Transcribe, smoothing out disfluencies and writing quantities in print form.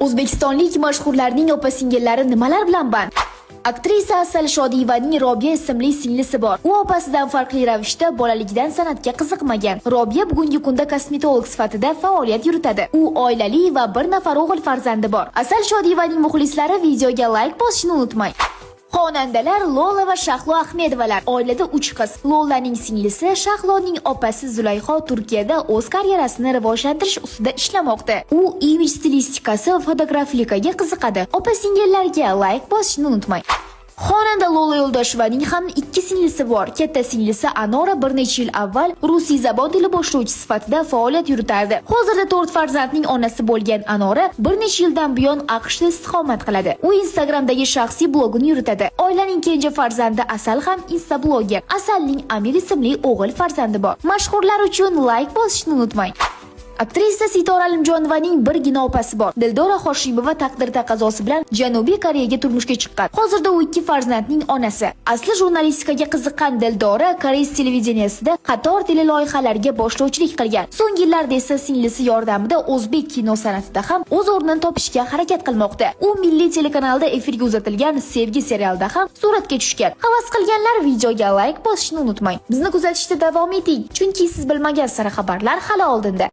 O'zbekistonlik mashhurlarning opa-singillari nimalar bilan band? Aktrisa Asal Shodiyevaning Robiya ismli singlisi bor. U opasidan farqli ravishda bolaligidan san'atga qiziqmagan. Robiya bugungi kunda kosmetolog sifatida faoliyat yuritadi. U oilali va bir nafar o'g'il farzandi bor. Asal Shodiyevaning muxlislari videoga like bosishni unutmang. Xonandalar Lola va Shahlo Ahmedovalar. Oilada 3 qiz. Lolaning singlisi Shahloning opasi Zulayho Turkiyada o'z karyerasini rivojlantirish ustida ishlamoqda. U imij stilistikasi va fotografikaga qiziqadi. Opa-singillarga like bosishni unutmang. Xonanda Lola Yo'ldoshevaning ham 2 singlisi bor. Katta singlisi Anora bir necha yil avval Rusiy zabon tili boshlovchi sifatida faoliyat yuritardi. Hozirda 4 farzandning onasi bo'lgan Anora bir necha yildan buyon AQShda istiqomat qiladi. U Instagramdagi shaxsiy blogini yuritadi. Oilaning kenja farzandi Asal ham Instablogger. Asalning Amir ismli o'g'il farzandi bor. Mashhurlar uchun like bosishni unutmang. Aktrisa Sitora Alimjonovaning birgina opasi bor. Dildora Hoshimova taqdir taqozosi bilan Janubiy Koreyaga turmushga chiqqan. Hozirda u 2 farzandning onasi. Asli jurnalistikaga qiziqqan Dildora Koreys televideniyasida qator teleloyihalarga boshlovchilik qilgan. So'nggi yillarda esa singlisi yordamida o'zbek kino san'atida ham o'z o'rnini topishga harakat qilmoqda. U milliy telekanalda efirga uzatilgan Sevgi serialida ham suratga tushgan. Havas qilganlar videoga like bosishni unutmang. Bizni kuzatishda davom eting, chunki siz bilmagan sara xabarlar hali oldinda.